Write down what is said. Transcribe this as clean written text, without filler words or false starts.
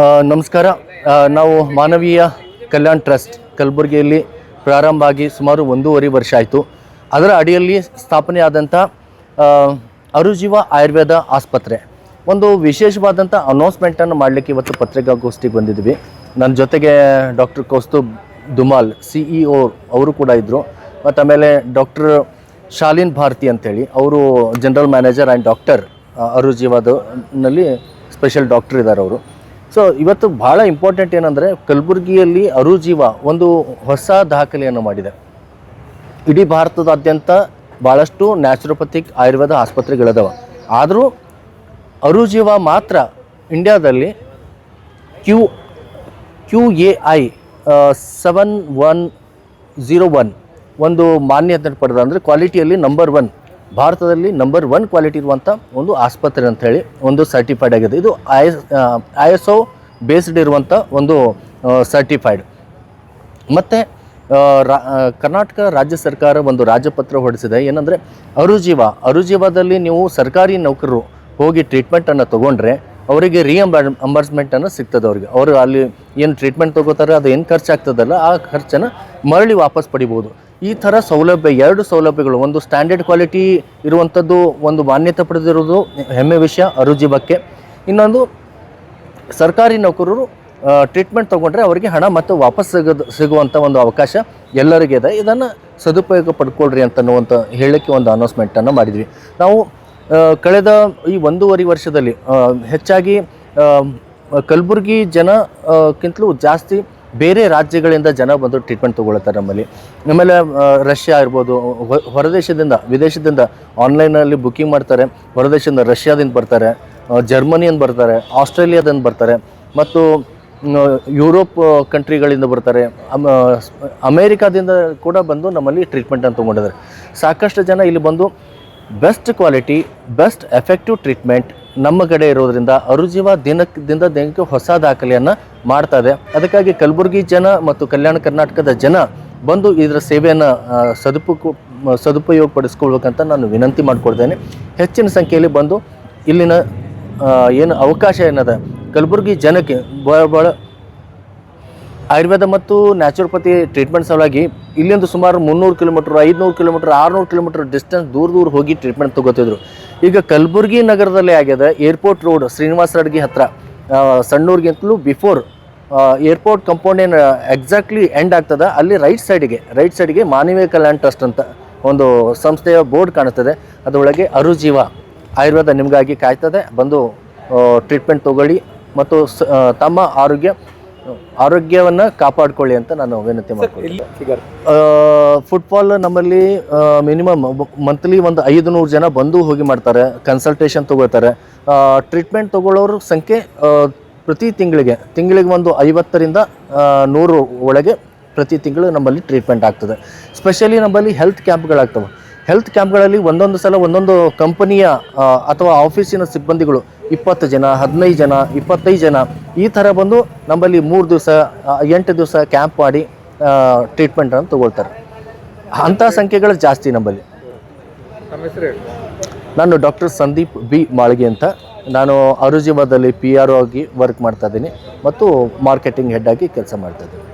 ನಮಸ್ಕಾರ. ನಾವು ಮಾನವೀಯ ಕಲ್ಯಾಣ ಟ್ರಸ್ಟ್ ಕಲಬುರಗಿಯಲ್ಲಿ ಪ್ರಾರಂಭ ಆಗಿ ಸುಮಾರು 1.5 ವರ್ಷ ಆಯಿತು. ಅದರ ಅಡಿಯಲ್ಲಿ ಸ್ಥಾಪನೆಯಾದಂಥ ಅರುಜೀವ ಆಯುರ್ವೇದ ಆಸ್ಪತ್ರೆ ಒಂದು ವಿಶೇಷವಾದಂಥ ಅನೌನ್ಸ್ಮೆಂಟನ್ನು ಮಾಡಲಿಕ್ಕೆ ಇವತ್ತು ಪತ್ರಿಕಾಗೋಷ್ಠಿಗೆ ಬಂದಿದ್ವಿ. ನನ್ನ ಜೊತೆಗೆ ಡಾಕ್ಟರ್ ಕೌಸ್ತುಭ್ ದುಮಾಲ್ CEO ಅವರು ಕೂಡ ಇದ್ದರು. ಮತ್ತು ಆಮೇಲೆ ಡಾಕ್ಟರ್ ಶಾಲಿನ್ ಭಾರತಿ ಅಂತೇಳಿ ಅವರು ಜನರಲ್ ಮ್ಯಾನೇಜರ್ ಆ್ಯಂಡ್ ಡಾಕ್ಟರ್ ಅರುಜೀವದಲ್ಲಿ ಸ್ಪೆಷಲ್ ಡಾಕ್ಟರ್ ಇದ್ದಾರೆ ಅವರು. ಸೊ ಇವತ್ತು ಭಾಳ ಇಂಪಾರ್ಟೆಂಟ್ ಏನಂದರೆ ಕಲಬುರಗಿಯಲ್ಲಿ ಅರುಜೀವ ಒಂದು ಹೊಸ ದಾಖಲೆಯನ್ನು ಮಾಡಿದೆ. ಇಡೀ ಭಾರತದಾದ್ಯಂತ ಭಾಳಷ್ಟು ನ್ಯಾಚುರೋಪಥಿಕ್ ಆಯುರ್ವೇದ ಆಸ್ಪತ್ರೆಗಳಿದಾವೆ. ಆದರೂ ಅರುಜೀವ ಮಾತ್ರ ಇಂಡಿಯಾದಲ್ಲಿ QAI 7101 ಒಂದು ಮಾನ್ಯತೆ ಪಡೆದ, ಅಂದರೆ ಕ್ವಾಲಿಟಿಯಲ್ಲಿ ನಂಬರ್ 1, ಭಾರತದಲ್ಲಿ ನಂಬರ್ 1 ಕ್ವಾಲಿಟಿ ಇರುವಂಥ ಒಂದು ಆಸ್ಪತ್ರೆ ಅಂಥೇಳಿ ಒಂದು ಸರ್ಟಿಫೈಡ್ ಆಗಿದೆ. ಇದು ISO ಬೇಸ್ಡ್ ಇರುವಂಥ ಒಂದು ಸರ್ಟಿಫೈಡ್. ಮತ್ತು ಕರ್ನಾಟಕ ರಾಜ್ಯ ಸರ್ಕಾರ ಒಂದು ರಾಜ್ಯಪತ್ರ ಹೊರಡಿಸಿದೆ. ಏನಂದರೆ ಅರುಜೀವದಲ್ಲಿ ನೀವು ಸರ್ಕಾರಿ ನೌಕರರು ಹೋಗಿ ಟ್ರೀಟ್ಮೆಂಟನ್ನು ತೊಗೊಂಡ್ರೆ ಅವರಿಗೆ ರಿಯಂಬರ್ಸ್ಮೆಂಟನ್ನು ಸಿಗ್ತದೆ. ಅವರು ಅಲ್ಲಿ ಏನು ಟ್ರೀಟ್ಮೆಂಟ್ ತೊಗೋತಾರೆ ಅದು ಏನು ಖರ್ಚಾಗ್ತದಲ್ಲ ಆ ಖರ್ಚನ್ನು ಮರಳಿ ವಾಪಸ್ ಪಡಿಬೋದು. ಈ ಥರ ಸೌಲಭ್ಯ, 2 ಸೌಲಭ್ಯಗಳು, ಒಂದು ಸ್ಟ್ಯಾಂಡರ್ಡ್ ಕ್ವಾಲಿಟಿ ಇರುವಂಥದ್ದು, ಒಂದು ಮಾನ್ಯತೆ ಪಡೆದಿರೋದು ಹೆಮ್ಮೆ ವಿಷಯ ಅರುಜೀವಕ್ಕೆ. ಇನ್ನೊಂದು ಸರ್ಕಾರಿ ನೌಕರರು ಟ್ರೀಟ್ಮೆಂಟ್ ತೊಗೊಂಡ್ರೆ ಅವರಿಗೆ ಹಣ ಮತ್ತು ವಾಪಸ್ ಸಿಗುವಂಥ ಒಂದು ಅವಕಾಶ ಎಲ್ಲರಿಗಿದೆ. ಇದನ್ನು ಸದುಪಯೋಗ ಪಡ್ಕೊಳ್ರಿ ಅಂತನ್ನುವಂಥ ಹೇಳಕ್ಕೆ ಒಂದು ಅನೌನ್ಸ್ಮೆಂಟನ್ನು ಮಾಡಿದ್ವಿ. ನಾವು ಕಳೆದ ಈ 1.5 ವರ್ಷದಲ್ಲಿ ಹೆಚ್ಚಾಗಿ ಕಲಬುರಗಿ ಜನಕ್ಕಿಂತಲೂ ಜಾಸ್ತಿ ಬೇರೆ ರಾಜ್ಯಗಳಿಂದ ಜನ ಬಂದು ಟ್ರೀಟ್ಮೆಂಟ್ ತೊಗೊಳ್ತಾರೆ ನಮ್ಮಲ್ಲಿ. ಆಮೇಲೆ ರಷ್ಯಾ ಇರ್ಬೋದು, ವಿದೇಶದಿಂದ ಆನ್ಲೈನಲ್ಲಿ ಬುಕ್ಕಿಂಗ್ ಮಾಡ್ತಾರೆ. ಹೊರದೇಶದಿಂದ ರಷ್ಯಾದಿಂದ ಬರ್ತಾರೆ, ಜರ್ಮನಿಯಿಂದ ಬರ್ತಾರೆ, ಆಸ್ಟ್ರೇಲಿಯಾದಿಂದ ಬರ್ತಾರೆ, ಮತ್ತು ಯುರೋಪ್ ಕಂಟ್ರಿಗಳಿಂದ ಬರ್ತಾರೆ, ಅಮೇರಿಕಾದಿಂದ ಕೂಡ ಬಂದು ನಮ್ಮಲ್ಲಿ ಟ್ರೀಟ್ಮೆಂಟನ್ನು ತೊಗೊಂಡಿದ್ದಾರೆ. ಸಾಕಷ್ಟು ಜನ ಇಲ್ಲಿ ಬಂದು best quality, best effective treatment ನಮ್ಮ ಕಡೆ ಇರೋದರಿಂದ ಅರುಜೀವ ದಿನಕ್ಕೆ ಹೊಸ ದಾಖಲೆಯನ್ನು ಮಾಡ್ತಾ ಇದೆ. ಅದಕ್ಕಾಗಿ ಕಲಬುರಗಿ ಜನ ಮತ್ತು ಕಲ್ಯಾಣ ಕರ್ನಾಟಕದ ಜನ ಬಂದು ಇದರ ಸೇವೆಯನ್ನು ಸದುಪಯೋಗ ಪಡಿಸ್ಕೊಳ್ಬೇಕಂತ ನಾನು ವಿನಂತಿ ಮಾಡಿಕೊಡ್ತೇನೆ. ಹೆಚ್ಚಿನ ಸಂಖ್ಯೆಯಲ್ಲಿ ಬಂದು ಇಲ್ಲಿನ ಏನು ಅವಕಾಶ ಏನದ ಕಲಬುರಗಿ ಜನಕ್ಕೆ ಭಾಳ ಆಯುರ್ವೇದ ಮತ್ತು ನ್ಯಾಚುರೋಪತಿ ಟ್ರೀಟ್ಮೆಂಟ್ ಸಲುವಾಗಿ ಇಲ್ಲಿಂದ ಸುಮಾರು 300 ಕಿಲೋಮೀಟ್ರ್, 500 ಕಿಲೋಮೀಟ್ರ್, 600 ಕಿಲೋಮೀಟ್ರ್ ಡಿಸ್ಟೆನ್ಸ್ ದೂರ ಹೋಗಿ ಟ್ರೀಟ್ಮೆಂಟ್ ತೊಗೋತಿದ್ರು. ಈಗ ಕಲಬುರಗಿ ನಗರದಲ್ಲೇ ಆಗ್ಯದ. ಏರ್ಪೋರ್ಟ್ ರೋಡ್ ಶ್ರೀನಿವಾಸ ರಡ್ಗಿ ಹತ್ರ, ಸಣ್ಣೂರಿಗಿಂತಲೂ ಬಿಫೋರ್ ಏರ್ಪೋರ್ಟ್ ಕಾಂಪೌಂಡ್ ಏನು ಎಕ್ಸಾಕ್ಟ್ಲಿ ಎಂಡ್ ಆಗ್ತದೆ ಅಲ್ಲಿ ರೈಟ್ ಸೈಡಿಗೆ ಮಾನವೀಯ ಕಲ್ಯಾಣ ಟ್ರಸ್ಟ್ ಅಂತ ಒಂದು ಸಂಸ್ಥೆಯ ಬೋರ್ಡ್ ಕಾಣುತ್ತದೆ. ಅದರೊಳಗೆ ಅರುಜೀವ ಆಯುರ್ವೇದ ನಿಮಗಾಗಿ ಕಾಯ್ತದೆ. ಬಂದು ಟ್ರೀಟ್ಮೆಂಟ್ ತೊಗೊಳ್ಳಿ ಮತ್ತು ತಮ್ಮ ಆರೋಗ್ಯವನ್ನು ಕಾಪಾಡಿಕೊಳ್ಳಿ ಅಂತ ನಾನು ವಿನಂತಿ ಮಾಡ್ತೀನಿ. ಫುಟ್ಬಾಲ್ ನಮ್ಮಲ್ಲಿ ಮಿನಿಮಮ್ ಮಂತ್ಲಿ ಒಂದು 500 ಜನ ಬಂದು ಹೋಗಿ ಮಾಡ್ತಾರೆ, ಕನ್ಸಲ್ಟೇಷನ್ ತೊಗೊಳ್ತಾರೆ. ಟ್ರೀಟ್ಮೆಂಟ್ ತೊಗೊಳ್ಳೋರ ಸಂಖ್ಯೆ ಪ್ರತಿ ತಿಂಗಳಿಗೆ ಒಂದು 50ರಿಂದ 100 ಒಳಗೆ ಪ್ರತಿ ತಿಂಗಳು ನಮ್ಮಲ್ಲಿ ಟ್ರೀಟ್ಮೆಂಟ್ ಆಗ್ತದೆ. ಸ್ಪೆಷಲಿ ನಮ್ಮಲ್ಲಿ ಹೆಲ್ತ್ ಕ್ಯಾಂಪ್ಗಳಾಗ್ತವೆ. ಹೆಲ್ತ್ ಕ್ಯಾಂಪ್ಗಳಲ್ಲಿ ಒಂದೊಂದು ಸಲ ಒಂದೊಂದು ಕಂಪನಿಯ ಅಥವಾ ಆಫೀಸಿನ ಸಿಬ್ಬಂದಿಗಳು 20 ಜನ, 15 ಜನ, 25 ಜನ ಈ ಥರ ಬಂದು ನಮ್ಮಲ್ಲಿ 3 ದಿವಸ, 8 ದಿವಸ ಕ್ಯಾಂಪ್ ಮಾಡಿ ಟ್ರೀಟ್ಮೆಂಟನ್ನು ತೊಗೊಳ್ತಾರೆ. ಅಂಥ ಸಂಖ್ಯೆಗಳು ಜಾಸ್ತಿ ನಮ್ಮಲ್ಲಿ. ನಾನು ಡಾಕ್ಟರ್ ಸಂದೀಪ್ B ಮಾಳ್ಗೆ ಅಂತ. ನಾನು ಅರುಜೀವದಲ್ಲಿ PRO ಆಗಿ ವರ್ಕ್ ಮಾಡ್ತಾ ಇದ್ದೀನಿ ಮತ್ತು ಮಾರ್ಕೆಟಿಂಗ್ ಹೆಡ್ ಆಗಿ ಕೆಲಸ ಮಾಡ್ತಾ ಇದ್ದೀನಿ.